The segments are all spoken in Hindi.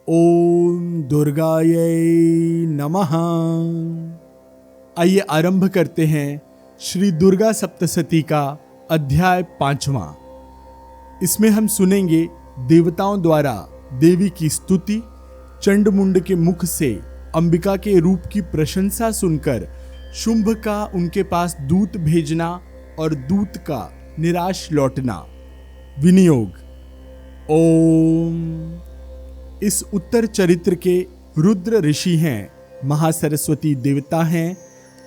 ओम दुर्गायै नमः। आइए आरंभ करते हैं श्री दुर्गा सप्तशती का अध्याय 5वां। इसमें हम सुनेंगे देवताओं द्वारा देवी की स्तुति, चंडमुंड के मुख से अंबिका के रूप की प्रशंसा सुनकर शुंभ का उनके पास दूत भेजना और दूत का निराश लौटना। विनियोग। ओम। इस उत्तर चरित्र के रुद्र ऋषि हैं, महासरस्वती देवता हैं,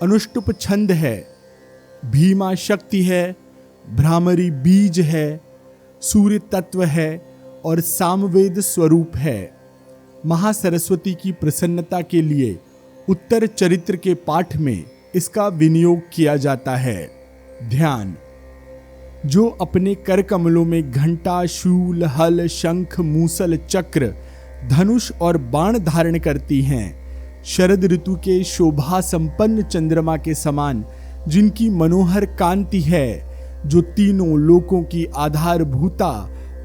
अनुष्टुप छंद है, भीमा शक्ति है, भ्रामरी बीज है, सूर्य तत्व है और सामवेद स्वरूप है। महासरस्वती की प्रसन्नता के लिए उत्तर चरित्र के पाठ में इसका विनियोग किया जाता है। ध्यान। जो अपने कर कमलों में घंटा, शूल, हल, शंख, मूसल, चक्र, धनुष और बाण धारण करती हैं, शरद ऋतु के शोभा संपन्न चंद्रमा के समान जिनकी मनोहर कांति है, जो तीनों लोकों की आधारभूता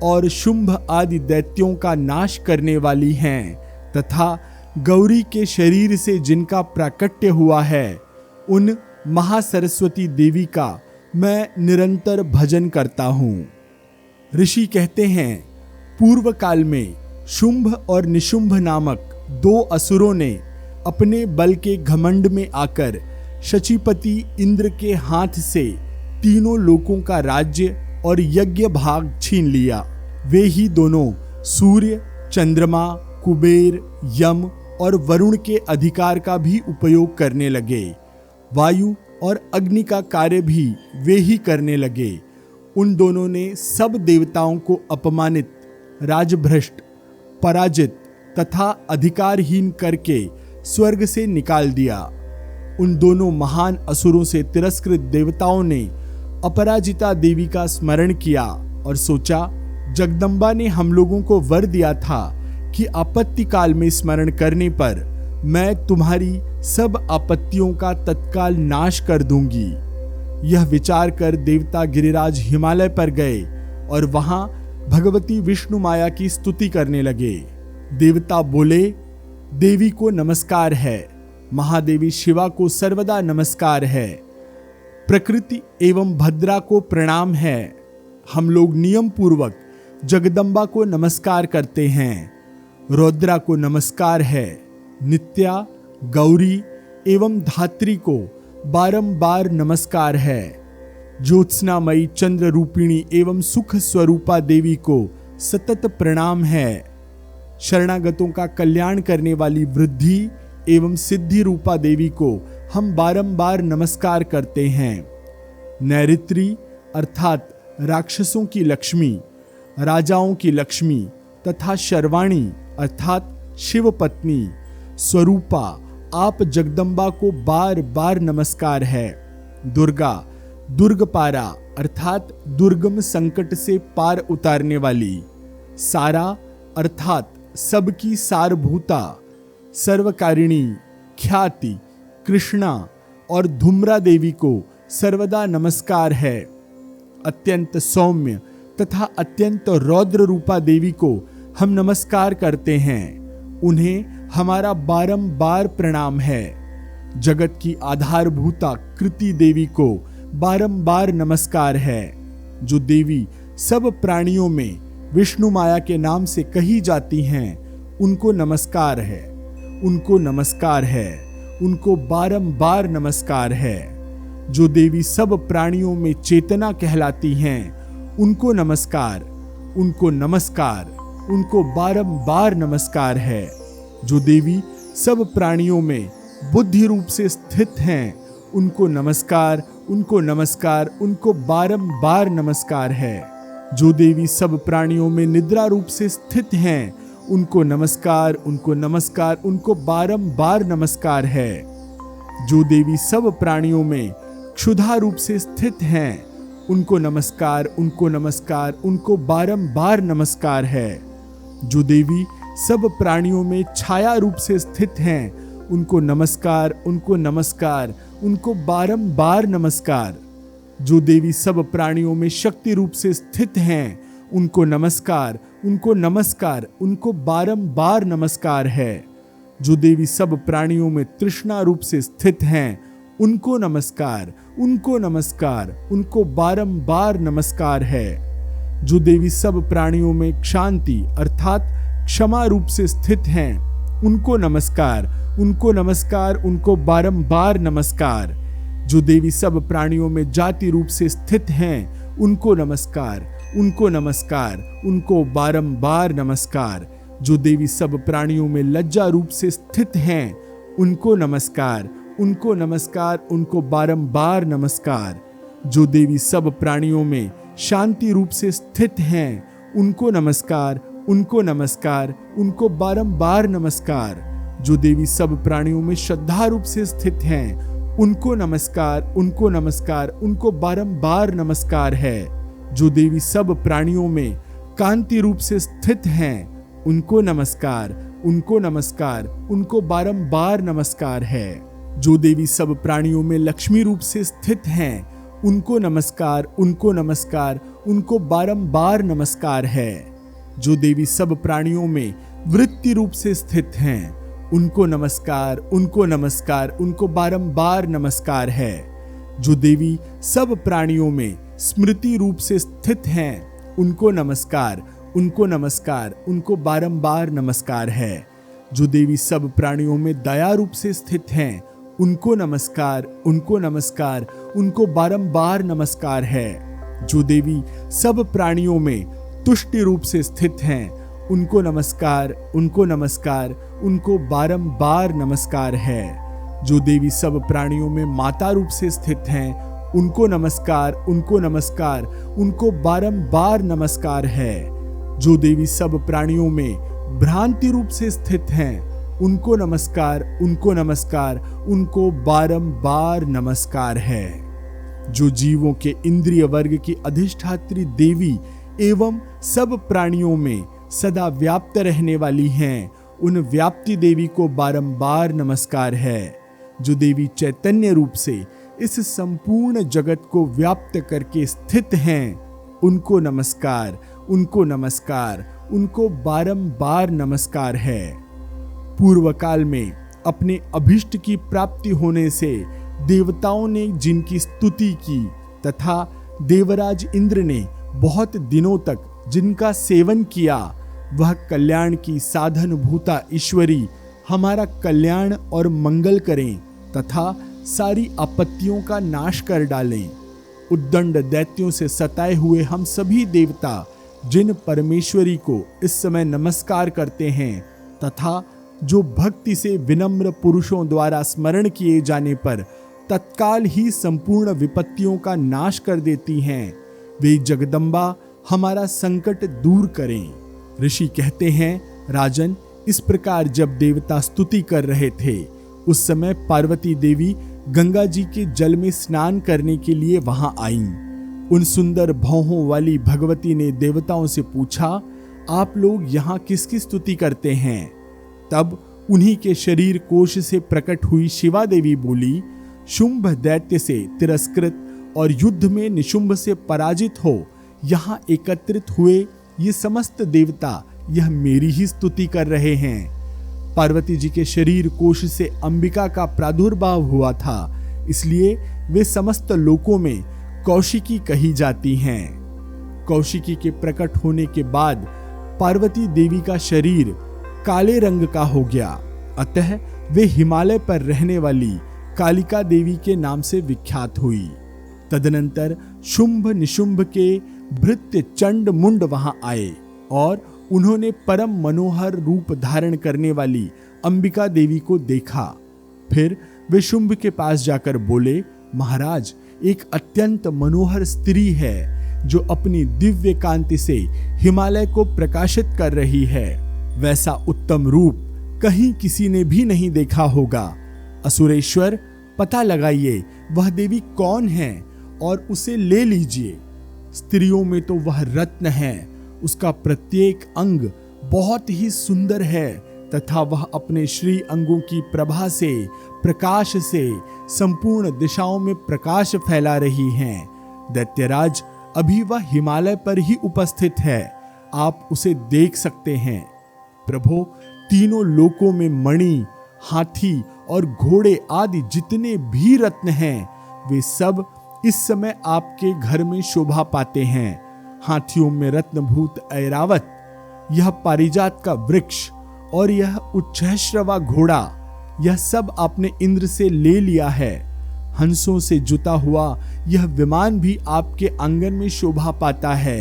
और शुंभ आदि दैत्यों का नाश करने वाली हैं, तथा गौरी के शरीर से जिनका प्राकट्य हुआ है, उन महासरस्वती देवी का मैं निरंतर भजन करता हूँ। ऋषि कहते हैं, पूर्व काल में शुंभ और निशुंभ नामक दो असुरों ने अपने बल के घमंड में आकर शचीपति इंद्र के हाथ से तीनों लोकों का राज्य और यज्ञ भाग छीन लिया। वे ही दोनों सूर्य, चंद्रमा, कुबेर, यम और वरुण के अधिकार का भी उपयोग करने लगे। वायु और अग्नि का कार्य भी वे ही करने लगे। उन दोनों ने सब देवताओं को अपमानित, राजभ्रष्ट, पराजित तथा अधिकारहीन करके स्वर्ग से निकाल दिया। उन दोनों महान असुरों से तिरस्कृत देवताओं ने अपराजिता देवी का स्मरण किया और सोचा, जगदम्बा ने हम लोगों को वर दिया था कि आपत्ति काल में स्मरण करने पर मैं तुम्हारी सब आपत्तियों का तत्काल नाश कर दूंगी। यह विचार कर देवता गिरिराज हिमालय पर गए और वहां भगवती विष्णु माया की स्तुति करने लगे। देवता बोले, देवी को नमस्कार है, महादेवी शिवा को सर्वदा नमस्कार है, प्रकृति एवं भद्रा को प्रणाम है। हम लोग नियम पूर्वक जगदम्बा को नमस्कार करते हैं, रौद्रा को नमस्कार है, नित्या, गौरी एवं धात्री को बारंबार नमस्कार है, ज्योत्सनामयी चंद्र रूपिणी एवं सुख स्वरूपा देवी को सतत प्रणाम है, शरणागतों का कल्याण करने वाली वृद्धि एवं सिद्धि रूपा देवी को हम बारंबार नमस्कार करते हैं। नैऋत्री अर्थात राक्षसों की लक्ष्मी, राजाओं की लक्ष्मी तथा शर्वाणी अर्थात शिव पत्नी स्वरूपा आप जगदम्बा को बार बार नमस्कार है। दुर्गा, दुर्गपारा अर्थात दुर्गम संकट से पार उतारने वाली, सारा अर्थात सबकी सारभूता, सर्वकारिणी, ख्याति, कृष्णा और धूम्रा देवी को सर्वदा नमस्कार है। अत्यंत सौम्य तथा अत्यंत रौद्र रूपा देवी को हम नमस्कार करते हैं, उन्हें हमारा बारंबार प्रणाम है। जगत की आधारभूता कृति देवी को बारंबार नमस्कार है। जो देवी सब प्राणियों में विष्णु माया के नाम से कही जाती हैं, उनको नमस्कार है, उनको नमस्कार है, उनको बारंबार नमस्कार है। जो देवी सब प्राणियों में चेतना कहलाती हैं, उनको नमस्कार, उनको नमस्कार, उनको बारंबार नमस्कार है। जो देवी सब प्राणियों में बुद्धि रूप से स्थित हैं, उनको नमस्कार, उनको नमस्कार, उनको बारंबार नमस्कार है। जो देवी सब प्राणियों में निद्रा रूप से स्थित हैं, उनको नमस्कार, उनको नमस्कार, उनको बारंबार नमस्कार है। जो देवी सब प्राणियों में क्षुधा रूप से स्थित हैं, उनको नमस्कार, उनको नमस्कार, उनको बारंबार नमस्कार है। जो देवी सब प्राणियों में छाया रूप से स्थित हैं, उनको नमस्कार, उनको नमस्कार, उनको बारंबार नमस्कार। जो देवी सब प्राणियों में शक्ति रूप से स्थित हैं, उनको नमस्कार, उनको नमस्कार, उनको बारंबार नमस्कार है। जो देवी सब प्राणियों में तृष्णा रूप से स्थित हैं, उनको नमस्कार, उनको नमस्कार, उनको बारंबार नमस्कार है। जो देवी सब प्राणियों में शांति अर्थात क्षमा रूप से स्थित हैं, उनको नमस्कार, उनको नमस्कार, उनको बारंबार नमस्कार। जो देवी सब प्राणियों में जाति रूप से स्थित हैं, उनको नमस्कार, उनको नमस्कार, उनको बारंबार नमस्कार। जो देवी सब प्राणियों में लज्जा रूप से स्थित हैं, उनको नमस्कार, उनको नमस्कार, उनको बारंबार नमस्कार। जो देवी सब प्राणियों में शांति रूप से स्थित हैं, उनको नमस्कार, उनको नमस्कार, उनको बारंबार नमस्कार। जो देवी सब प्राणियों में श्रद्धा रूप से स्थित हैं, उनको नमस्कार, उनको नमस्कार, उनको बारंबार नमस्कार है। जो देवी सब प्राणियों में कांति रूप से स्थित हैं, उनको नमस्कार, उनको नमस्कार, उनको बारंबार नमस्कार है। जो देवी सब प्राणियों में लक्ष्मी रूप से स्थित हैं, उनको नमस्कार, उनको नमस्कार, उनको बारंबार नमस्कार है। जो देवी सब प्राणियों में वृत्ति रूप से स्थित हैं, उनको नमस्कार, उनको नमस्कार, उनको बारंबार नमस्कार है। जो देवी सब प्राणियों में स्मृति रूप से स्थित हैं, उनको नमस्कार, उनको नमस्कार, उनको बारंबार नमस्कार है। जो देवी सब प्राणियों में दया रूप से स्थित हैं, उनको नमस्कार, उनको नमस्कार, उनको बारंबार नमस्कार है। जो देवी सब प्राणियों में तुष्टि रूप से स्थित हैं, उनको नमस्कार, उनको नमस्कार, उनको बारंबार नमस्कार है। जो देवी सब प्राणियों में माता रूप से स्थित हैं, उनको नमस्कार, उनको नमस्कार, उनको बारंबार नमस्कार है। जो देवी सब प्राणियों में भ्रांति रूप से स्थित हैं, उनको नमस्कार, उनको नमस्कार, उनको बारंबार नमस्कार है। जो जीवों के इंद्रिय वर्ग की अधिष्ठात्री देवी एवं सब प्राणियों में सदा व्याप्त रहने वाली हैं, उन व्याप्ति देवी को बारंबार नमस्कार है। जो देवी चैतन्य रूप से इस संपूर्ण जगत को व्याप्त करके स्थित हैं, उनको नमस्कार, उनको नमस्कार, उनको बारंबार नमस्कार है। पूर्व काल में अपने अभिष्ट की प्राप्ति होने से देवताओं ने जिनकी स्तुति की तथा देवराज इंद्र ने बहुत दिनों तक जिनका सेवन किया, वह कल्याण की साधन भूता ईश्वरी हमारा कल्याण और मंगल करें तथा सारी आपत्तियों का नाश कर डालें। उद्दंड दैत्यों से सताए हुए हम सभी देवता जिन परमेश्वरी को इस समय नमस्कार करते हैं तथा जो भक्ति से विनम्र पुरुषों द्वारा स्मरण किए जाने पर तत्काल ही संपूर्ण विपत्तियों का नाश कर देती हैं, वे जगदम्बा हमारा संकट दूर करें। ऋषि कहते हैं, राजन, इस प्रकार जब देवता स्तुति कर रहे थे, उस समय पार्वती देवी गंगा जी के जल में स्नान करने के लिए वहां आईं। उन सुंदर भौहों वाली भगवती ने देवताओं से पूछा, आप लोग यहाँ किसकी स्तुति करते हैं? तब उन्हीं के शरीर कोश से प्रकट हुई शिवा देवी बोली, शुंभ दैत्य से तिरस्कृत और युद्ध में निशुंभ से पराजित हो यहाँ एकत्रित हुए ये समस्त देवता यह मेरी ही स्तुति कर रहे हैं। पार्वती जी के शरीर कोश से अंबिका का प्रादुर्भाव हुआ था, इसलिए वे समस्त लोकों में कौशिकी कही जाती हैं। कौशिकी के प्रकट होने के बाद पार्वती देवी का शरीर काले रंग का हो गया, अतः वे हिमालय पर रहने वाली कालिका देवी के नाम से विख्यात हुई। तदनंतर शुंभ निशुंभ के भृत्य चंड मुंड वहां आए और उन्होंने परम मनोहर रूप धारण करने वाली अंबिका देवी को देखा। फिर वे शुंभ के पास जाकर बोले, महाराज, एक अत्यंत मनोहर स्त्री है जो अपनी दिव्य कांति से हिमालय को प्रकाशित कर रही है। वैसा उत्तम रूप कहीं किसी ने भी नहीं देखा होगा। असुरेश्वर, पता लगाइए वह देवी कौन है और उसे ले लीजिए। स्त्रियों में तो वह रत्न है, उसका प्रत्येक अंग बहुत ही सुंदर है तथा वह अपने श्री अंगों की प्रभा से, प्रकाश से संपूर्ण दिशाओं में प्रकाश फैला रही हैं। दैत्यराज, अभी वह हिमालय पर ही उपस्थित है। आप उसे देख सकते हैं। प्रभु, तीनों लोकों में मणि, हाथी और घोड़े आदि जितने भी रत्न हैं, वे सब इस समय आपके घर में शोभा पाते हैं। हाथियों में रत्नभूत ऐरावत, यह पारिजात का वृक्ष और यह उच्छ्रवा घोड़ा, यह सब आपने इंद्र से ले लिया है। हंसों से जुता हुआ यह विमान भी आपके आंगन में शोभा पाता है।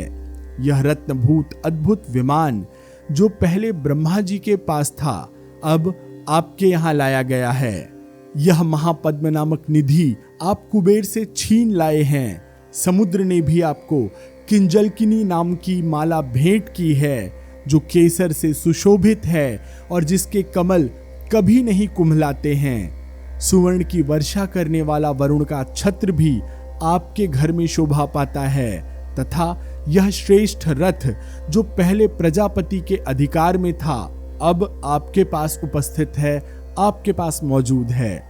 यह रत्नभूत अद्भुत विमान जो पहले ब्रह्मा जी के पास था, अब आपके यहां लाया गया है। यह महापद्म नामक निधि आप कुबेर से छीन लाए हैं। समुद्र ने भी आपको किंजलकिनी नाम की माला भेंट की है, जो केसर से सुशोभित है और जिसके कमल कभी नहीं कुम्हलाते हैं। सुवर्ण की वर्षा करने वाला वरुण का छत्र भी आपके घर में शोभा पाता है, तथा यह श्रेष्ठ रथ जो पहले प्रजापति के अधिकार में था, अब आपके पास उपस्थित है, आपके पास मौजूद है।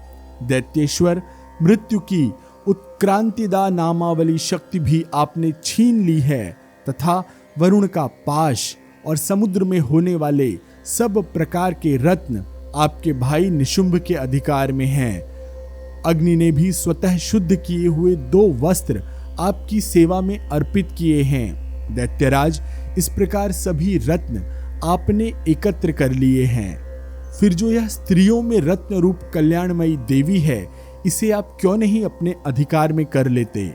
दैत्येश्वर मृत्यु की उत्क्रांतिदा नामावली शक्ति भी आपने छीन ली है, तथा वरुण का पाश और समुद्र में होने वाले सब प्रकार के रत्न आपके भाई निशुंभ के अधिकार में हैं। अग्नि ने भी स्वतः शुद्ध किए हुए 2 वस्त्र आपकी सेवा में अर्पित किए हैं। दैत्यराज, इस प्रकार सभी रत्न आपने एकत्र कर लिए हैं। फिर जो यह स्त्रियों में रत्न रूप कल्याणमयी देवी है, इसे आप क्यों नहीं अपने अधिकार में कर लेते?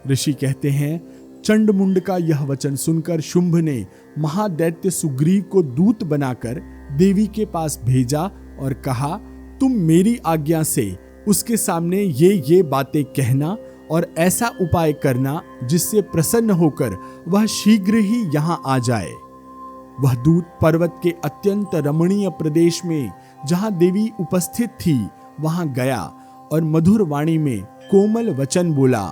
ऋषि कहते हैं, चंडमुंड का यह वचन सुनकर शुंभ ने महादैत्य सुग्रीव को दूत बनाकर देवी के पास भेजा और कहा, तुम मेरी आज्ञा से उसके सामने ये बातें कहना और ऐसा उपाय करना जिससे प्रसन्न होकर वह शीघ्र ही यहां आ जाए। वह दूत पर्वत के अत्यंत रमणीय प्रदेश में जहां देवी उपस्थित थी वहां गया और मधुर वाणी में कोमल वचन बोला।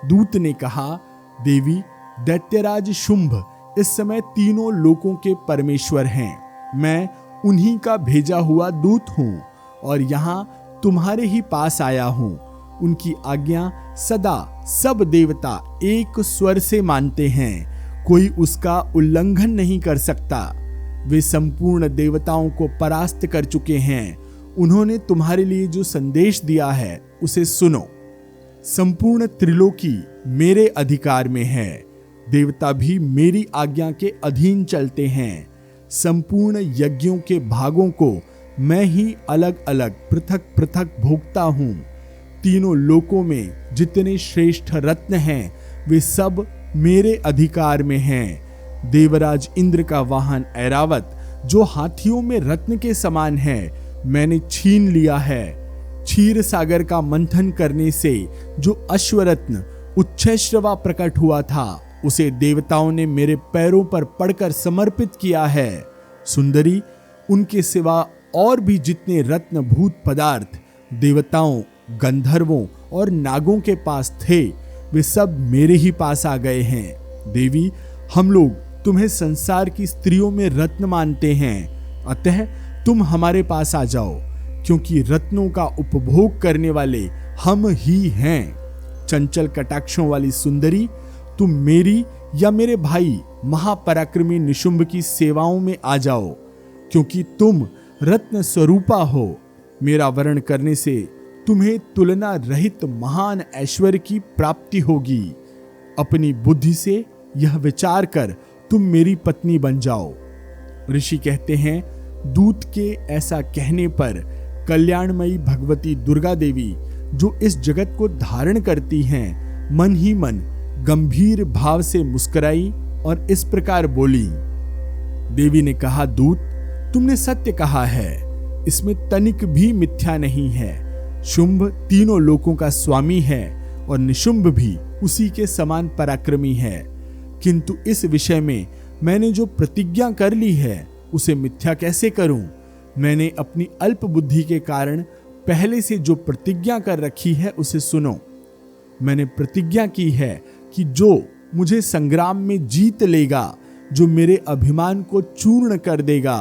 दूत ने कहा, देवी, दैत्यराज शुंभ इस समय तीनों लोकों के परमेश्वर हैं। मैं उन्हीं का भेजा हुआ दूत हूं और यहां तुम्हारे ही पास आया हूं। उनकी आज्ञा सदा सब देवता एक स्वर से मानते हैं, कोई उसका उल्लंघन नहीं कर सकता। वे संपूर्ण देवताओं को परास्त कर चुके हैं। उन्होंने तुम्हारे लिए जो संदेश दिया है उसे सुनो। संपूर्ण त्रिलोकी मेरे अधिकार में है। देवता भी मेरी आज्ञा के अधीन चलते हैं। संपूर्ण यज्ञों के भागों को मैं ही अलग अलग पृथक पृथक भोगता हूं। तीनों लोकों में जितने श्रेष्ठ रत्न हैं, वे सब मेरे अधिकार में हैं। देवराज इंद्र का वाहन ऐरावत, जो हाथियों में रत्न के समान है, मैंने छीन लिया है। क्षीर सागर का मंथन करने से जो अश्वरत्न उच्छ्रवा प्रकट हुआ था, उसे देवताओं ने मेरे पैरों पर पड़कर समर्पित किया है। सुंदरी, उनके सिवा और भी जितने रत्नभूत पदार्थ देवताओं, गंधर्वों और नागों के पास थे, वे सब मेरे ही पास आ गए हैं। देवी, हम लोग तुम्हें संसार की स्त्रियों में रत्न मानते हैं, अतः तुम हमारे पास आ जाओ, क्योंकि रत्नों का उपभोग करने वाले हम ही हैं। चंचल कटाक्षों वाली सुंदरी, तुम मेरी या मेरे भाई महापराक्रमी निशुंभ की सेवाओं में आ जाओ, क्योंकि तुम रत्न स्वरूपा हो। मेरा वर्ण करने से तुम्हें तुलना रहित महान ऐश्वर्य की प्राप्ति होगी। अपनी बुद्धि से यह विचार कर तुम मेरी पत्नी बन जाओ। ऋषि कहते हैं, दूत के ऐसा कहने पर कल्याणमयी भगवती दुर्गा देवी, जो इस जगत को धारण करती हैं, मन ही मन गंभीर भाव से मुस्कुराई और इस प्रकार बोली। देवी ने कहा, दूत, तुमने सत्य कहा है, इसमें तनिक भी मिथ्या नहीं है। शुंभ तीनों लोकों का स्वामी है और निशुंभ भी उसी के समान पराक्रमी है, किंतु इस विषय में मैंने जो प्रतिज्ञा कर ली है उसे मिथ्या कैसे करूं? मैंने अपनी अल्प बुद्धि के कारण पहले से जो प्रतिज्ञा कर रखी है उसे सुनो। मैंने प्रतिज्ञा की है कि जो मुझे संग्राम में जीत लेगा, जो मेरे अभिमान को चूर्ण कर देगा,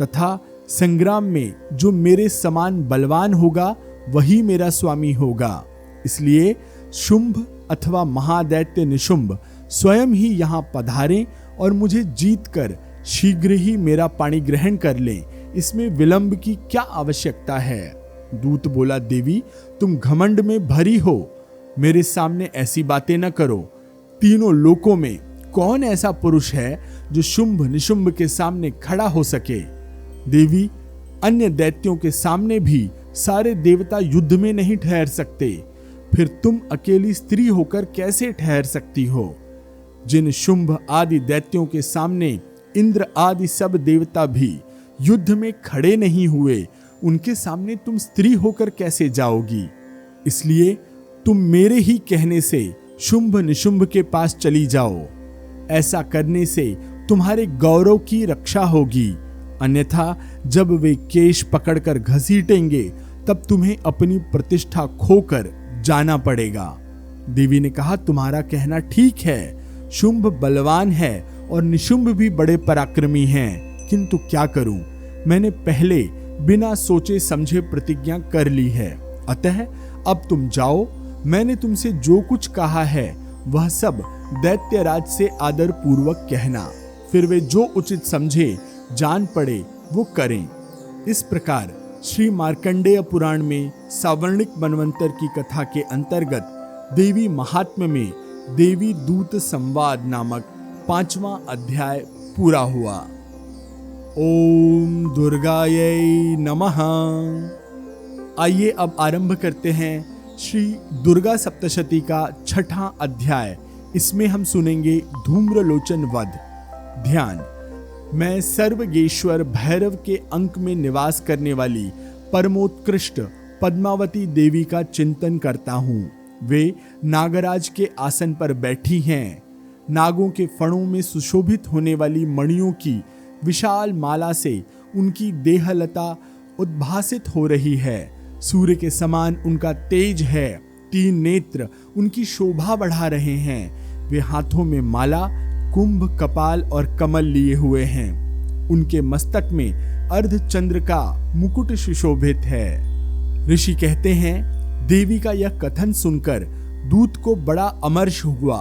तथा संग्राम में जो मेरे समान बलवान होगा, वही मेरा स्वामी होगा। इसलिए शुंभ अथवा महादैत्य निशुंभ स्वयं ही यहां पधारें और मुझे जीत कर शीघ्र ही मेरा पाणी ग्रहण कर लें, इसमें विलंब की क्या आवश्यकता है। दूत बोला, देवी तुम घमंड में भरी हो, मेरे सामने ऐसी बातें न करो। तीनों लोकों में कौन ऐसा पुरुष है जो शुंभ निशुंभ के सामने खड़ा हो सके। देवी, अन्य दैत्यों के सामने भी सारे देवता युद्ध में नहीं ठहर सकते, फिर तुम अकेली स्त्री होकर कैसे ठहर सकती हो। जिन शुंभ आदि दैत्यों के सामने इंद्र आदि सब देवता भी युद्ध में खड़े नहीं हुए, उनके सामने तुम स्त्री होकर कैसे जाओगी। इसलिए तुम मेरे ही कहने से शुंभ निशुंभ के पास चली जाओ। ऐसा करने से तुम्हारे गौरव की रक्षा होगी, अन्यथा जब वे केश पकड़कर घसीटेंगे तब तुम्हें अपनी प्रतिष्ठा खोकर जाना पड़ेगा। देवी ने कहा, तुम्हारा कहना ठीक है, शुंभ बलवान है और निशुंभ भी बड़े पराक्रमी हैं, किंतु क्या करूं, मैंने पहले बिना सोचे समझे प्रतिज्ञा कर ली है। अतः अब तुम जाओ, मैंने तुमसे जो कुछ कहा है वह सब दैत्यराज से आदर पूर्वक कहना, फिर वे जो उचित समझे जान पड़े वो करें। इस प्रकार श्री मार्कंडेय पुराण में सावर्णिक मनवंतर की कथा के अंतर्गत देवी महात्म्य में देवी दूत संवाद नामक 5वां अध्याय पूरा हुआ। ओम दुर्गायै नमः। आइए अब आरंभ करते हैं श्री दुर्गा सप्तशती का 6वां अध्याय। इसमें हम सुनेंगे धूम्रलोचन वध। ध्यान। मैं सर्वगेश्वर भैरव के अंक में निवास करने वाली परमोत्कृष्ट पद्मावती देवी का चिंतन करता हूँ। वे नागराज के आसन पर बैठी हैं। नागों के फणों में सुशोभित होने वाली मणियों की विशाल माला से उनकी देहलता उद्भासित हो रही है। सूर्य के समान उनका तेज है। 3 नेत्र उनकी शोभा बढ़ा रहे हैं। वे हाथों में माला, कुंभ, कपाल और कमल लिए हुए हैं। उनके मस्तक में अर्धचंद्र का मुकुट सुशोभित है। ऋषि कहते हैं, देवी का यह कथन सुनकर दूत को बड़ा अमर्ष हुआ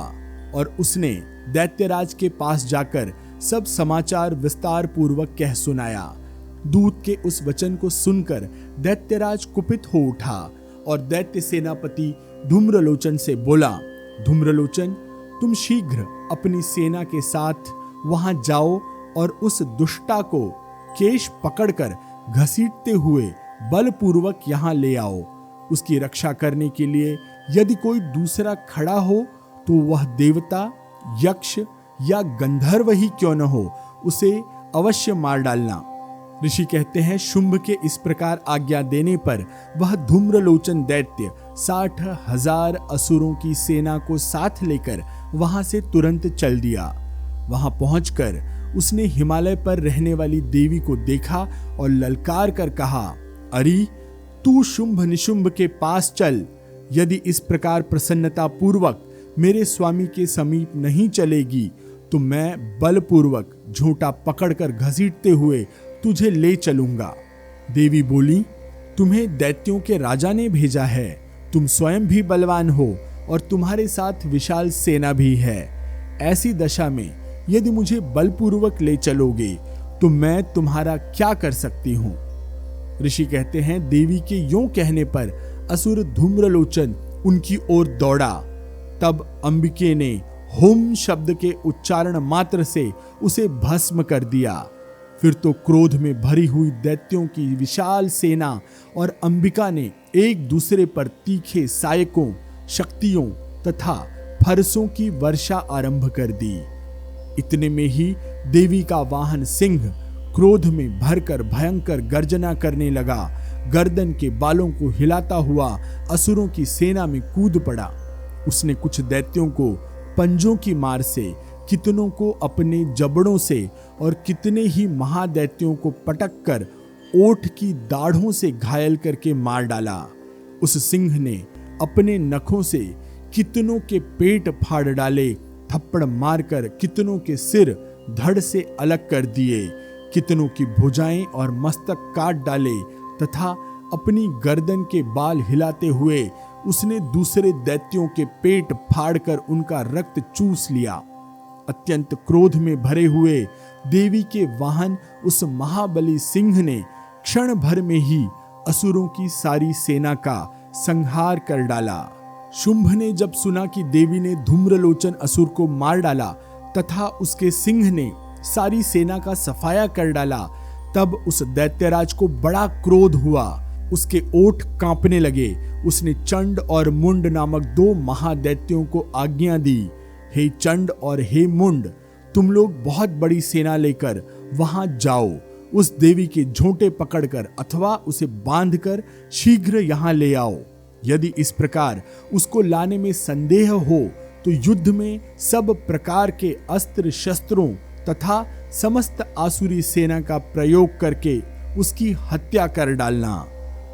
और उसने दैत्यराज के पास जाकर सब समाचार विस्तार पूर्वक कह सुनाया। दूत के उस वचन को सुनकर दैत्यराज कुपित हो उठा और दैत्य सेनापति धूम्रलोचन से बोला, धूम्रलोचन, तुम शीघ्र अपनी सेना के साथ वहां जाओ और उस दुष्टा को केश पकड़कर घसीटते हुए बलपूर्वक यहां ले आओ। उसकी रक्षा करने के लिए यदि कोई दूसरा खड़ा हो तो वह देवता, यक्ष या गंधर्व ही क्यों न हो, उसे अवश्य मार डालना। ऋषि कहते हैं, शुंभ के इस प्रकार आज्ञा देने पर वह धूम्रलोचन दैत्य 60,000 असुरों की सेना को साथ लेकर वहां से तुरंत चल दिया। वहां पहुंचकर उसने हिमालय पर रहने वाली देवी को देखा और ललकार कर कहा, अरे तू शुंभ निशुंभ के पास चल। यदि इस प्रकार प्रसन्नता पूर्वक मेरे स्वामी के समीप नहीं चलेगी तो मैं बलपूर्वक झूठा पकड़कर घसीटते हुए तुझे ले चलूंगा। देवी बोली, तुम्हें दैत्यों के राजा ने भेजा है। तुम स्वयं भी बलवान हो और तुम्हारे साथ विशाल सेना भी है। ऐसी दशा में यदि मुझे बलपूर्वक ले चलोगे तो मैं तुम्हारा क्या कर सकती हूँ। ऋषि कहते हैं, देवी के यूं कहने पर असुर धूम्रलोचन उनकी ओर दौड़ा। तब अंबिके ने हुम शब्द के उच्चारण मात्र से उसे भस्म कर दिया। फिर तो क्रोध में भरी हुई दैत्यों की विशाल सेना और अंबिका ने एक दूसरे पर तीखे सायकों, शक्तियों तथा फरसों की वर्षा आरंभ कर दी। इतने में ही देवी का वाहन सिंह क्रोध में भरकर भयंकर गर्जना करने लगा। गर्दन के बालों को हिलाता हुआ असुरों की सेना में कूद पड़ा। उसने कुछ दैत्यों को पंजों की मार से, कितनों को अपने जबड़ों से और कितने ही महादैत्यों को पटक कर ओठ की दाढ़ों से घायल करके मार डाला। उस सिंह ने अपने नखों से कितनों के पेट फाड़ डाले, थप्पड़ मारकर कितनों के सिर धड़ से अलग कर दिए, कितनों की भुजाएं और मस्तक काट डाले तथा अपनी गर्दन के बाल हिलाते हुए उसने दूसरे दैत्यों के पेट फाड़कर उनका रक्त चूस लिया। अत्यंत क्रोध में भरे हुए देवी के वाहन उस महाबली सिंह ने क्षण भर में ही असुरों की सारी सेना का संहार कर डाला। शुंभ ने जब सुना कि देवी ने धूम्रलोचन असुर को मार डाला तथा उसके सिंह ने सारी सेना का सफाया कर डाला, तब उस दैत्यराज को बड़ा क्रोध हुआ। उसके ओठ कांपने लगे। उसने चंड और मुंड नामक 2 महादैत्यों को आज्ञा दी, हे चंड और हे मुंड, तुम लोग बहुत बड़ी सेना लेकर वहां जाओ। उस देवी के झोंटे पकड़कर अथवा उसे बांधकर शीघ्र यहां ले आओ। यदि इस प्रकार उसको लाने में संदेह हो तो युद्ध में सब प्रकार के अस्त्र शस्त्रों तथा समस्त आसुरी सेना का प्रयोग करके उसकी हत्या कर डालना।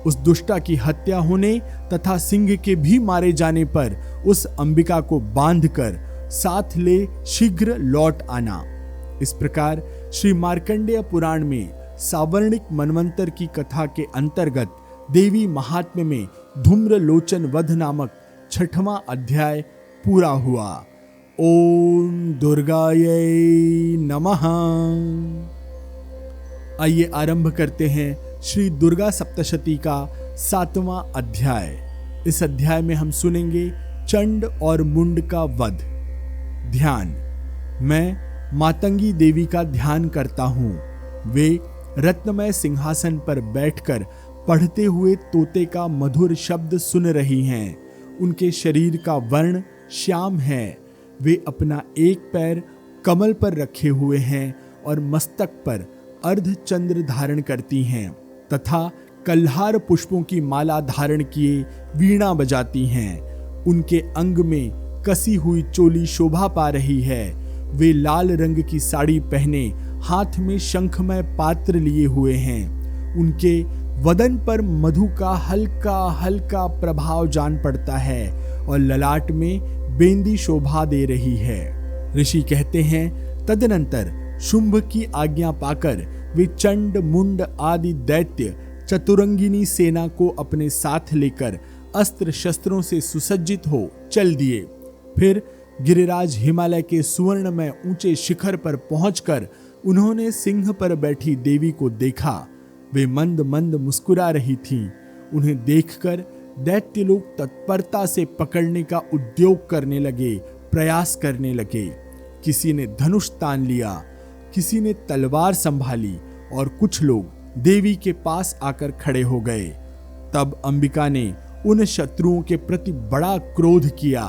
उस दुष्टा की हत्या होने तथा सिंह के भी मारे जाने पर उस अंबिका को बांधकर साथ ले शीघ्र लौट आना। इस प्रकार श्री मार्कंडेय पुराण में सावर्णिक मनवंतर की कथा के अंतर्गत देवी महात्म्य में धूम्रलोचन वध नामक 6वां अध्याय पूरा हुआ। ओम दुर्गायै नमः। आइए आरंभ करते हैं श्री दुर्गा सप्तशती का 7वां अध्याय। इस अध्याय में हम सुनेंगे चंड और मुंड का वध। ध्यान। मैं मातंगी देवी का ध्यान करता हूं। वे रत्नमय सिंहासन पर बैठकर पढ़ते हुए तोते का मधुर शब्द सुन रही हैं। उनके शरीर का वर्ण श्याम है। वे अपना एक पैर कमल पर रखे हुए हैं और मस्तक पर अर्धचंद्र धारण करती हैं तथा कल्हार पुष्पों की माला धारण किए वीणा बजाती हैं। उनके अंग में कसी हुई चोली शोभा पा रही है। वे लाल रंग की साड़ी पहने हाथ में शंखमय पात्र लिए हुए हैं। उनके वदन पर मधु का हल्का हल्का प्रभाव जान पड़ता है और ललाट में बेंदी शोभा दे रही है। ऋषि कहते हैं, तदनंतर शुंभ की आज्ञा पाकर वे चंड मुंड आदि दैत्य चतुरंगिनी सेना को अपने साथ लेकर अस्त्र शस्त्रों से सुसज्जित हो चल दिए। फिर गिरिराज हिमालय के सुवर्ण में ऊंचे शिखर पर पहुंचकर उन्होंने सिंह पर बैठी देवी को देखा। वे मंद मंद मुस्कुरा रही थीं। उन्हें देखकर दैत्य लोग तत्परता से पकड़ने का उद्योग करने लगे, प्रयास करने लगे। किसी ने धनुष तान लिया, किसी ने तलवार संभाली और कुछ लोग देवी के पास आकर खड़े हो गए। तब अंबिका ने उन शत्रुओं के प्रति बड़ा क्रोध किया।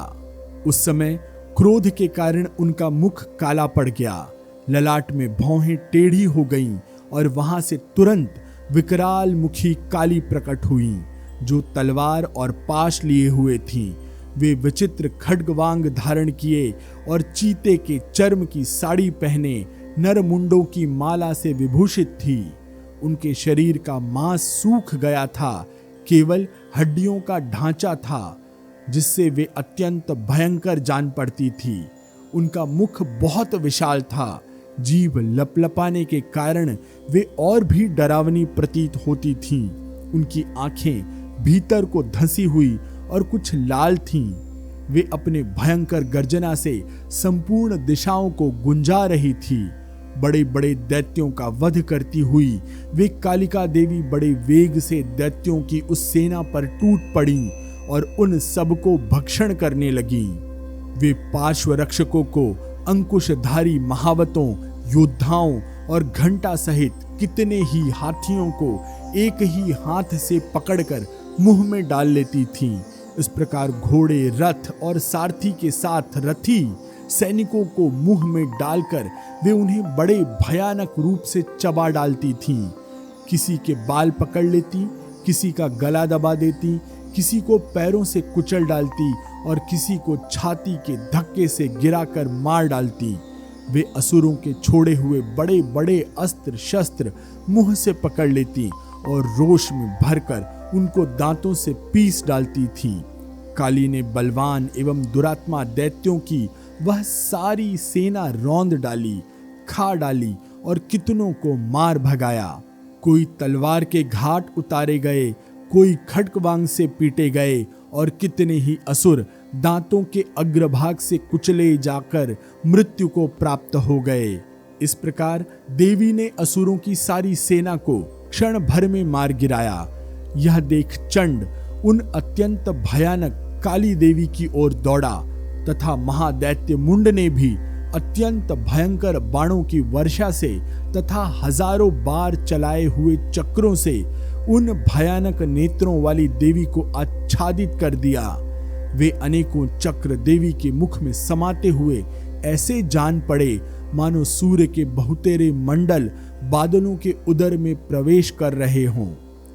उस समय क्रोध के कारण उनका मुख काला पड़ गया, ललाट में भौहें टेढ़ी हो गईं और वहां से तुरंत विकराल मुखी काली प्रकट हुई जो तलवार और पाश लिए हुए थीं। वे विचित्र खड्गवांग धारण किए और चीते के चर्म की साड़ी पहने नरमुंडों की माला से विभूषित थी। उनके शरीर का मांस सूख गया था, केवल हड्डियों का ढांचा था जिससे वे अत्यंत भयंकर जान पड़ती थी। उनका मुख बहुत विशाल था। जीभ लपलपाने के कारण वे और भी डरावनी प्रतीत होती थीं। उनकी आंखें भीतर को धंसी हुई और कुछ लाल थीं। वे अपने भयंकर गर्जना से संपूर्ण दिशाओं को गुंजा रही थी। बड़े बड़े दैत्यों का वध करती हुई वे कालिका देवी बड़े वेग से दैत्यों की उस सेना पर टूट पड़ी और उन सबको भक्षण करने लगी। वे पार्श्व रक्षकों को अंकुशधारी महावतों, योद्धाओं और घंटा सहित कितने ही हाथियों को एक ही हाथ से पकड़कर मुंह में डाल लेती थीं। इस प्रकार घोड़े, रथ और सारथी के साथ रथी सैनिकों को मुंह में डालकर वे उन्हें बड़े भयानक रूप से चबा डालती थीं। किसी के बाल पकड़ लेती, किसी का गला दबा देती, किसी को पैरों से कुचल डालती और किसी को छाती के धक्के से गिराकर मार डालती। वे असुरों के छोड़े हुए बड़े बड़े अस्त्र शस्त्र मुंह से पकड़ लेती और रोष में भरकर उनको दांतों से पीस डालती थीं। काली ने बलवान एवं दुरात्मा दैत्यों की वह सारी सेना रौंद डाली, खा डाली और कितनों को मार भगाया। कोई तलवार के घाट उतारे गए, कोई खड्गवांग से पीटे गए और कितने ही असुर दांतों के अग्रभाग से कुचले जाकर मृत्यु को प्राप्त हो गए। इस प्रकार देवी ने असुरों की सारी सेना को क्षण भर में मार गिराया। यह देख चंड उन अत्यंत भयानक काली देवी की ओर दौड़ा तथा महादैत्य मुंड ने भी अत्यंत भयंकर बाणों की वर्षा से तथा हजारों बार चलाए हुए चक्रों से उन भयानक नेत्रों वाली देवी को आच्छादित कर दिया। वे अनेकों चक्र देवी के मुख में समाते हुए ऐसे जान पड़े मानो सूर्य के बहुतेरे मंडल बादलों के उदर में प्रवेश कर रहे हों।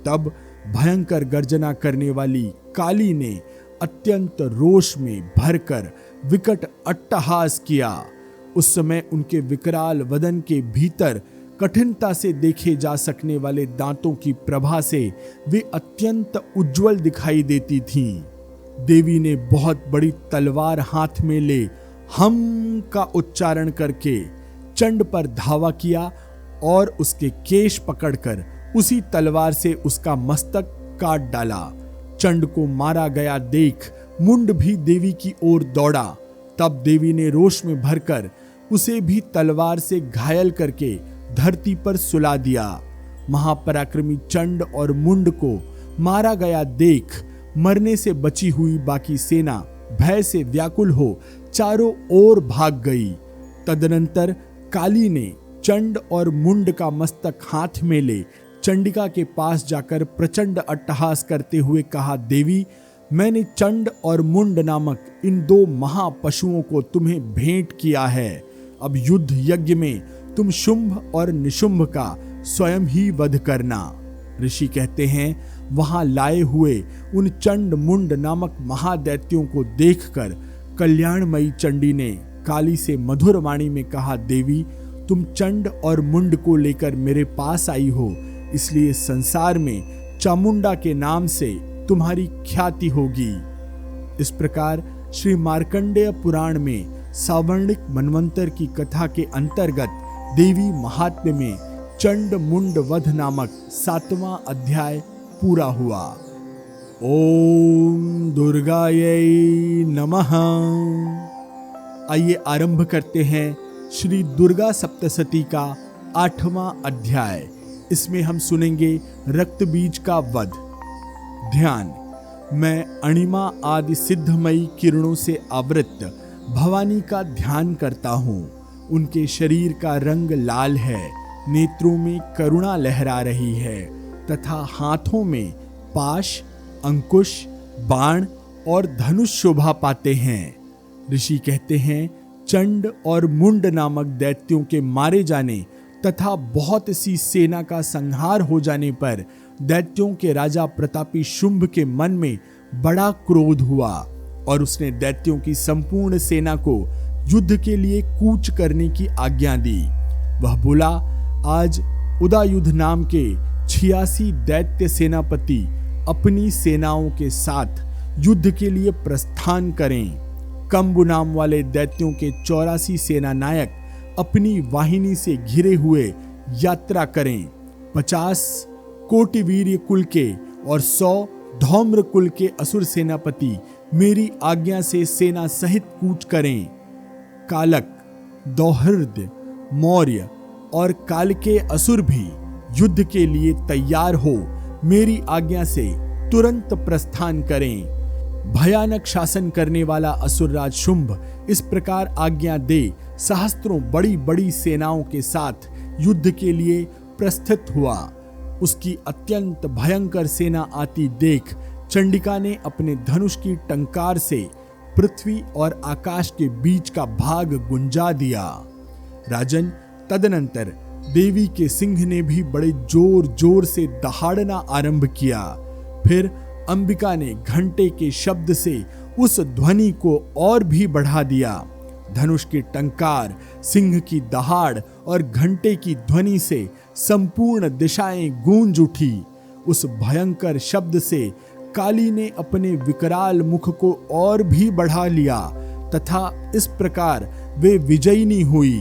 तब भयंकर गर्जना करने वाली काली ने अत्यंत रोष में भरकर विकट अट्टहास किया। उस समय उनके विकराल वदन के भीतर कठिनता से देखे जा सकने वाले दांतों की प्रभा से वे अत्यंत उज्जवल दिखाई देती थीं। देवी ने बहुत बड़ी तलवार हाथ में ले हम का उच्चारण करके चंड पर धावा किया और उसके केश पकड़कर उसी तलवार से उसका मस्तक काट डाला। चंड को मारा गया देख मुंड भी देवी की ओर दौड़ा। तब देवी ने रोष में भरकर उसे भी तलवार से घायल करके धरती पर सुला दिया। महापराक्रमी चंड और मुंड को मारा गया देख मरने से बची हुई बाकी सेना भय से व्याकुल हो चारों ओर भाग गई। तदनंतर काली ने चंड और मुंड का मस्तक हाथ में ले चंडिका के पास जाकर प्रचंड अट्टहास करते हुए कहा, देवी, मैंने चंड और मुंड नामक इन दो महापशुओं को तुम्हें भेंट किया है। अब युद्ध यज्ञ में तुम शुंभ और निशुंभ का स्वयं ही वध करना। ऋषि कहते हैं, वहां लाए हुए उन चंड मुंड नामक महादैत्यों को देखकर कल्याणमयी चंडी ने काली से मधुर वाणी में कहा, देवी, तुम चंड और मुंड को लेकर मेरे पास आई हो, इसलिए संसार में चामुंडा के नाम से तुम्हारी ख्याति होगी। इस प्रकार श्री मार्कंडेय पुराण में सावर्णिक मनवंतर की कथा के अंतर्गत देवी महात्म्य में चंड मुंड वध नामक 7वां अध्याय पूरा हुआ। ओम दुर्गायै नमः। आइए आरंभ करते हैं श्री दुर्गा सप्तशती का 8वां अध्याय। इसमें हम सुनेंगे रक्त बीज का वध। ध्यान। मैं अणिमा आदि सिद्धमयी किरणों से आवृत भवानी का ध्यान करता हूँ। उनके शरीर का रंग लाल है, नेत्रों में करुणा लहरा रही है तथा हाथों में पाश, अंकुश, बाण और धनुष शोभा पाते हैं। ऋषि कहते हैं, चंड और मुंड नामक दैत्यों के मारे जाने तथा बहुत सी सेना का संहार हो जाने पर दैत्यों के राजा प्रतापी शुंभ के मन में बड़ा क्रोध हुआ और उसने दैत्यों की संपूर्ण सेना को युद्ध के लिए कूच करने की आज्ञा दी। वह बोला, आज उदायुध नाम के 86 दैत्य सेनापति अपनी सेनाओं के साथ युद्ध के लिए प्रस्थान करें। कंबु नाम वाले दैत्यों के 84 सेना नायक अपनी वाहिनी से घिरे हुए यात्रा करें। 50 कोटिवीर्य कुल के और 100 धौम्र कुल के असुर सेनापति मेरी आज्ञा से सेना सहित कूच करें। कालक, दौहृद, मौर्य और काल के असुर भी युद्ध के लिए तैयार हो मेरी आज्ञा से तुरंत प्रस्थान करें। भयानक शासन करने वाला असुरराज शुंभ इस प्रकार आज्ञा दे सहस्त्रों बड़ी बड़ी सेनाओं के साथ युद्ध के लिए प्रस्थित हुआ। उसकी अत्यंत भयंकर सेना आती देख चंडिका ने अपने धनुष की टंकार से पृथ्वी और आकाश के बीच का भाग गुंजा दिया। राजन, तदनंतर देवी के सिंह ने भी बड़े जोर जोर से दहाड़ना आरंभ किया। फिर अंबिका ने घंटे के शब्द से उस ध्वनि को और भी बढ़ा दिया। धनुष की टंकार, सिंह की दहाड़ और घंटे की ध्वनि से संपूर्ण दिशाएं गूंज उठी। उस भयंकर शब्द से काली ने अपने विकराल मुख को और भी बढ़ा लिया तथा इस प्रकार वे विजयिनी हुई।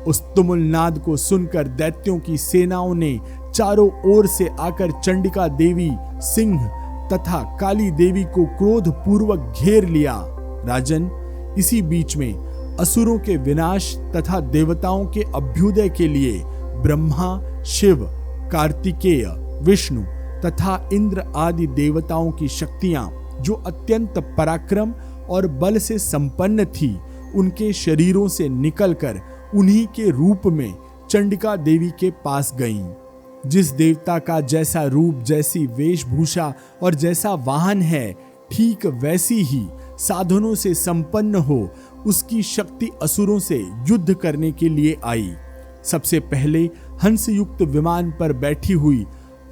उस तुमुल नाद को सुनकर दैत्यों की सेनाओं ने चारों ओर से आकर चंडिका देवी, सिंह तथा काली देवी को क्रोध पूर्वक घेर लिया राजन, इसी बीच में असुरों के विनाश तथा देवताओं के अभ्युदय के लिए ब्रह्मा, शिव, कार्तिकेय, विष्णु तथा इंद्र आदि देवताओं की शक्तियां जो अत्यंत पराक्रम और बल से संपन्न थी, उनके शरीरों से निकलकर उन्हीं के रूप में चंडिका देवी के पास गईं। जिस देवता का जैसा रूप, जैसी वेशभूषा और जैसा वाहन है, ठीक वैसी ही साधनों से संपन्न हो उसकी शक्ति असुरों से युद्ध करने के लिए आई। सबसे पहले हंस युक्त विमान पर बैठी हुई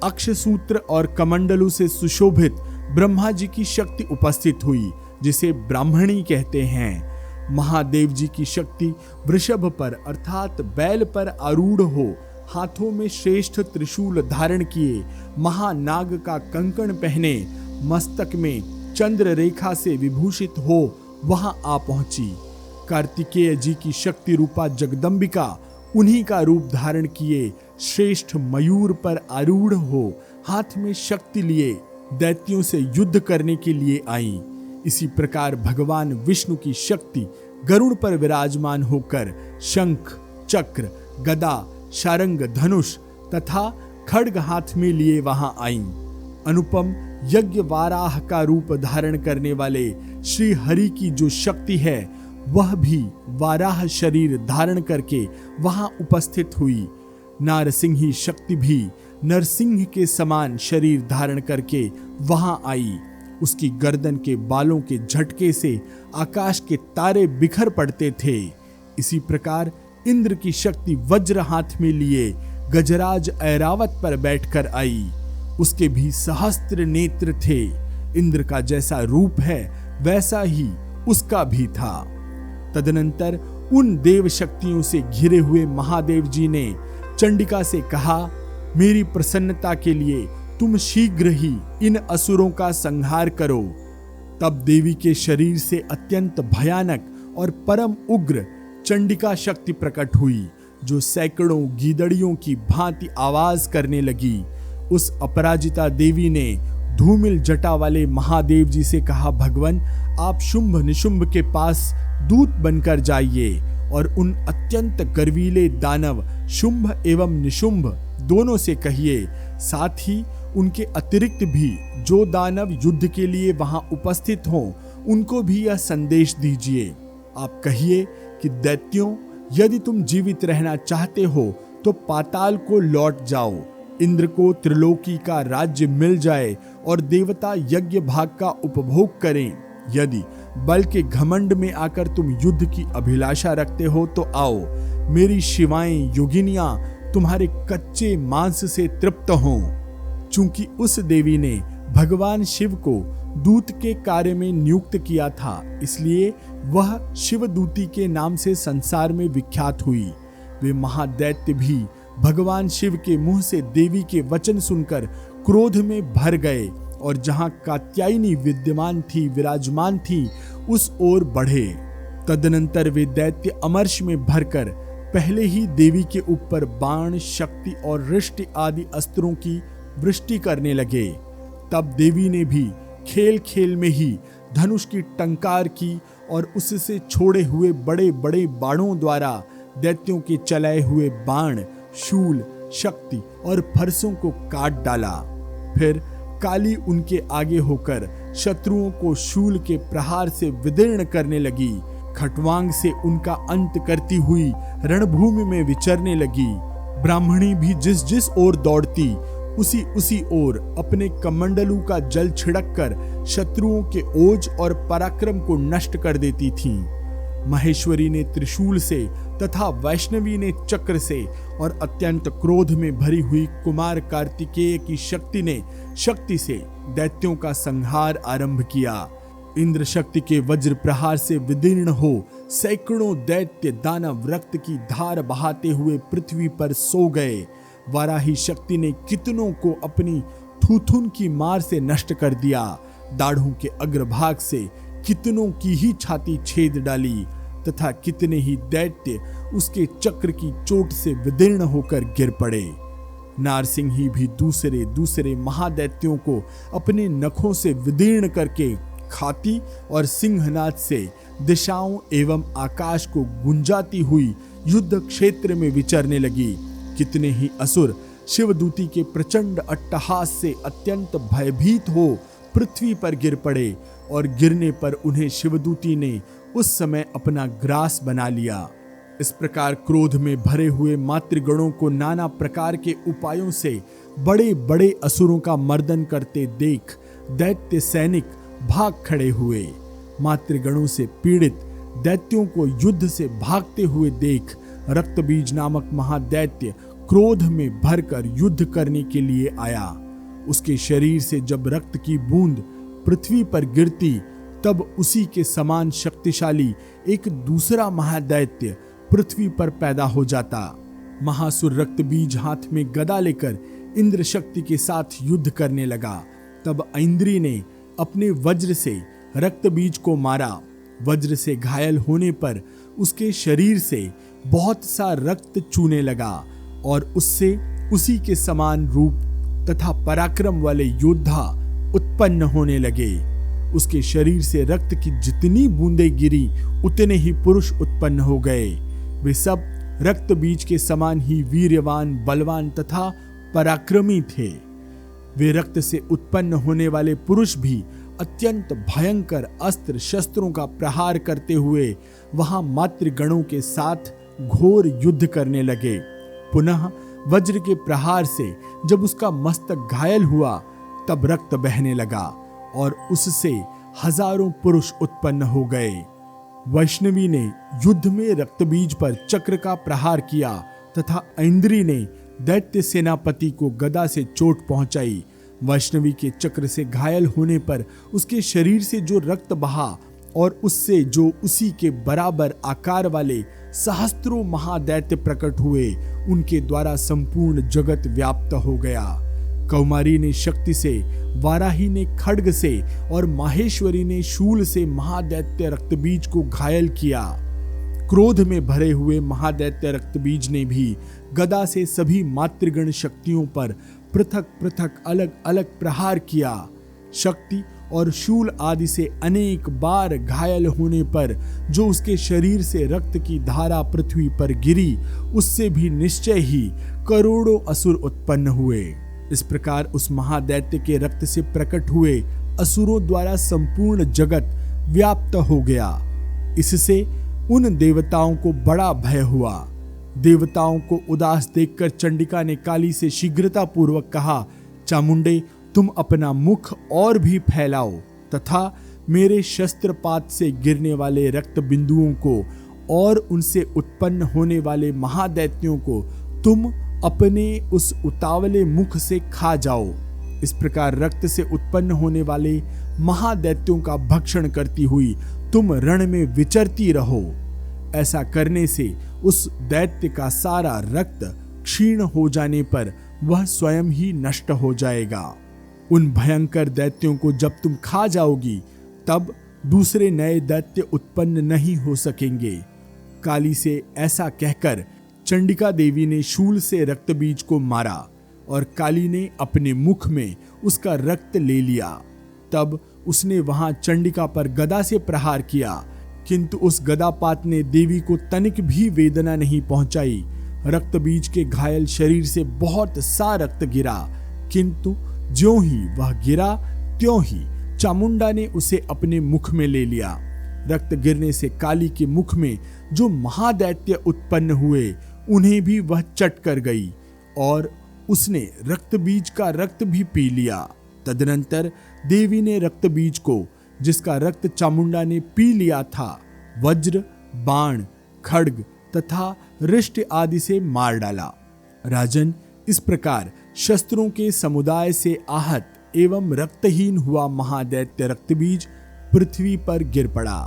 अक्षसूत्र और कमंडलों से सुशोभित ब्रह्मा जी की शक्ति उपस्थित हुई, जिसे ब्राह्मणी कहते हैं। महादेव जी की शक्ति वृषभ पर अर्थात बैल पर आरूढ़ हो, हाथों में श्रेष्ठ त्रिशूल धारण किए, महानाग का कंकण पहने, मस्तक में चंद्र रेखा से विभूषित हो वहां आ पहुंची। कार्तिकेय जी की शक्ति रूपा जगदंबिका उन्हीं का रूप धारण किए श्रेष्ठ मयूर पर आरूढ़ हो, हाथ में शक्ति लिए दैत्यों से युद्ध करने के लिए आई। इसी प्रकार भगवान विष्णु की शक्ति गरुड़ पर विराजमान होकर शंख, चक्र, गदा, शारंग, धनुष तथा खड्ग हाथ में लिए वहां आईं। अनुपम यज्ञ वाराह का रूप धारण करने वाले श्री हरि की जो शक्ति है, वह भी वाराह शरीर धारण करके वहां उपस्थित हुई। नारसिंही शक्ति भी नरसिंह के समान शरीर धारण करके वहां आई। उसकी गर्दन के बालों के झटके से आकाश के तारे बिखर पड़ते थे। इसी प्रकार इंद्र की शक्ति वज्र हाथ में लिए गजराज ऐरावत पर बैठकर आई। उसके भी सहस्त्र नेत्र थे। इंद्र का जैसा रूप है वैसा ही उसका भी था। तदनंतर उन देव शक्तियों से घिरे हुए महादेव जी ने चंडिका से कहा, मेरी प्रसन्नता के लिए तुम शीघ्र ही इन असुरों का संहार करो। तब देवी के शरीर से अत्यंत भयानक और परम उग्र चंडिका शक्ति प्रकट हुई, जो सैकड़ों गीदड़ियों की भांति आवाज करने लगी। उस अपराजिता देवी ने धूमिल जटा वाले महादेव जी से कहा, भगवान, आप शुंभ निशुंभ के पास दूत बनकर जाइए और उन अत्यंत गर्वीले दानव शुंभ एवं निशुंभ दोनों से कहिए, साथ ही उनके अतिरिक्त भी जो दानव युद्ध के लिए वहां उपस्थित हों, उनको भी यह संदेश दीजिए। आप कहिए कि दैत्यों, यदि तुम जीवित रहना चाहते हो तो पाताल को लौट जाओ। इंद्र को त्रिलोकी का राज्य मिल जाए और देवता यज्ञ भाग का उपभोग करें। यदि बल के घमंड में आकर तुम युद्ध की अभिलाषा रखते हो तो आओ, मेरी शिवाएं योगिनियां तुम्हारे कच्चे मांस से तृप्त हों। चूंकि उस देवी ने भगवान शिव को दूत के कार्य में नियुक्त किया था, इसलिए वह शिवदूती के नाम से संसार में विख्यात हुई। वे महादैत्य भी भगवान शिव के मुंह से देवी के वचन सुनकर क्रोध में भर गए और जहां कात्यायनी विराजमान थी, उस ओर बढ़े। तदनंतर वे दैत्य अमर्ष में भरकर पहले ही देवी के ऊपर बाण, शक्ति और रिष्टि आदि अस्त्रों की वृष्टि करने लगे। तब देवी ने भी खेल खेल में ही धनुष की टंकार की और उससे छोड़े हुए बड़े बड़े बाणों द्वारा दैत्यों के चलाए हुए बाण, शूल, शक्ति और फरसों को काट डाला। फिर काली उनके आगे होकर शत्रुओं को शूल के प्रहार से विदीर्ण करने लगी। खटवांग से उनका अंत करती हुई रणभूमि में विचरने लगी। ब्राह्मणी भी जिस जिस ओर दौड़ती, उसी ओर अपने कमंडलू का जल छिड़क कर शत्रुओं के ओज और पराक्रम को नष्ट कर देती थीं। महेश्वरी ने त्रिशूल से तथा वैष्णवी ने चक्र से और अत्यंत क्रोध में भरी हुई कुमार कार्तिकेय की शक्ति से दैत्यों का संहार आरंभ किया। इंद्र शक्ति के वज्र प्रहार से विदीर्ण हो सैकड़ों दैत्य दानव रक्त की धार बहाते हुए पृथ्वी पर सो गए। वाराही शक्ति ने कितनों को अपनी थूथुन की मार से नष्ट कर दिया। दाढ़ों के अग्रभाग से कितनों की ही छाती छेद डाली तथा कितने ही दैत्य उसके चक्र की चोट से विदीर्ण होकर गिर पड़े। नारसिंही भी दूसरे महादैत्यों को अपने नखों से विदीर्ण करके खाती और सिंहनाद से दिशाओं एवं आकाश को गुंजाती हुई युद्ध क्षेत्र में विचरने लगी। कितने ही असुर शिवदूती के प्रचंड अट्टहास से अत्यंत भयभीत हो पृथ्वी पर गिर पड़े और गिरने पर उन्हें शिवदूती ने उस समय अपना ग्रास बना लिया। इस प्रकार क्रोध में भरे हुए मातृगणों को नाना प्रकार के उपायों से बड़े बड़े असुरों का मर्दन करते देख दैत्य सैनिक भाग खड़े हुए। मातृगणों से पीड़ित दैत्यों को युद्ध से भागते हुए देख रक्तबीज नामक महादैत्य क्रोध में भरकर युद्ध करने के लिए आया। उसके शरीर से जब रक्त की बूंद पृथ्वी पर गिरती तब उसी के समान शक्तिशाली एक दूसरा महादैत्य पृथ्वी पर पैदा हो जाता। महासुर रक्तबीज हाथ में गदा लेकर इंद्र शक्ति के साथ युद्ध करने लगा। तब इंद्री ने अपने वज्र से रक्तबीज को मारा। वज्र से घायल होने पर उसके शरीर से बहुत सा रक्त चूने लगा और उससे उसी के समान रूप तथा पराक्रम वाले योद्धा उत्पन्न होने लगे। उसके शरीर से रक्त की जितनी बूंदें गिरी उतने ही पुरुष उत्पन्न हो गए। वे सब रक्त बीज के समान ही वीर्यवान, बलवान तथा पराक्रमी थे। वे रक्त से उत्पन्न होने वाले पुरुष भी अत्यंत भयंकर अस्त्र शस्त्रों का प्रहार करते हुए वहां मातृगणों के साथ घोर युद्ध करने लगे। पुनः वज्र के प्रहार से जब उसका मस्तक घायल हुआ तब रक्त बहने लगा और उससे हजारों पुरुष उत्पन्न हो गए। वैष्णवी ने युद्ध में रक्तबीज पर चक्र का प्रहार किया तथा इंद्री ने दैत्य सेनापति को गदा से चोट पहुंचाई। वैष्णवी के चक्र से घायल होने पर उसके शरीर से जो रक्त बहा और उससे जो उसी के बराबर आकार वाले सहस्त्रों महादैत्य प्रकट हुए, उनके द्वारा संपूर्ण जगत व्याप्त हो गया। कौमारी ने शक्ति से, वाराही ने खड्ग से और माहेश्वरी ने शूल से महादैत्य रक्तबीज को घायल किया। क्रोध में भरे हुए महादैत्य रक्तबीज ने भी गदा से सभी मातृगण शक्तियों पर पृथक पृथक अलग अलग प्रहार किया। शक्ति और शूल आदि से अनेक बार घायल होने पर जो उसके शरीर से रक्त की धारा पृथ्वी पर गिरी, उससे भी निश्चय ही करोड़ों असुर उत्पन्न हुए। इस प्रकार उस महादैत्य के रक्त से प्रकट हुए असुरों द्वारा संपूर्ण जगत व्याप्त हो गया। इससे उन देवताओं को बड़ा भय हुआ। देवताओं को उदास देखकर चंडिका ने काली से शीघ्रता पूर्वक कहा, चामुंडे, तुम अपना मुख और भी फैलाओ तथा मेरे शस्त्रपात से गिरने वाले रक्त बिंदुओं को और उनसे उत्पन्न होने वाले महादैत्यों को तुम अपने उस उतावले मुख से खा जाओ। इस प्रकार रक्त से उत्पन्न होने वाले महादैत्यों का भक्षण करती हुई तुम रण में विचरती रहो। ऐसा करने से उस दैत्य का सारा रक्त क्षीण हो जाने पर वह स्वयं ही नष्ट हो जाएगा। उन भयंकर दैत्यों को जब तुम खा जाओगी तब दूसरे नए दैत्य उत्पन्न नहीं हो सकेंगे। काली से ऐसा कहकर चंडिका देवी ने शूल से रक्तबीज को मारा और काली ने अपने मुख में उसका रक्त ले लिया। तब उसने वहां चंडिका पर गदा से प्रहार किया, किंतु उस गदापात ने देवी को तनिक भी वेदना नहीं पहुंचाई। रक्तबीज के घायल शरीर से बहुत सा रक्त गिरा, किंतु ज्यों ही वह गिरा त्यों ही चामुंडा ने उसे अपने मुख में ले लिया। रक्त गिरने से काली के मुख में जो महादैत्य उत्पन्न हुए उन्हें भी वह चट कर गई और उसने रक्तबीज का रक्त भी पी लिया। तदनंतर देवी ने रक्तबीज को, जिसका रक्त चामुंडा ने पी लिया था, वज्र, बाण, खड्ग तथा रिष्ट आदि से मार डाला। राजन, इस प्रकार शस्त्रों के समुदाय से आहत एवं रक्तहीन हुआ महादैत्य रक्तबीज पृथ्वी पर गिर पड़ा।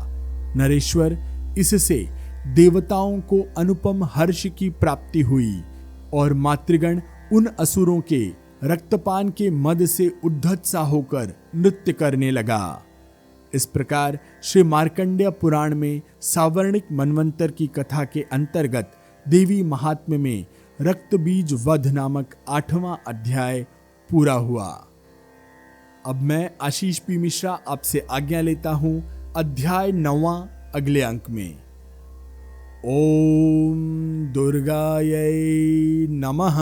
नरेश्वर, इससे देवताओं को अनुपम हर्ष की प्राप्ति हुई और मातृगण उन असुरों के रक्तपान के मद से उद्धत सा होकर नृत्य करने लगा। इस प्रकार श्री मार्कंडेय पुराण में सावर्णिक मनवंतर की कथा के अंतर्गत देवी महात्म्य में रक्तबीज वध नामक 8वां अध्याय पूरा हुआ। अब मैं आशीष पी मिश्रा आपसे आज्ञा लेता हूं अध्याय 9 अगले अंक में। ओम दुर्गायै नमः।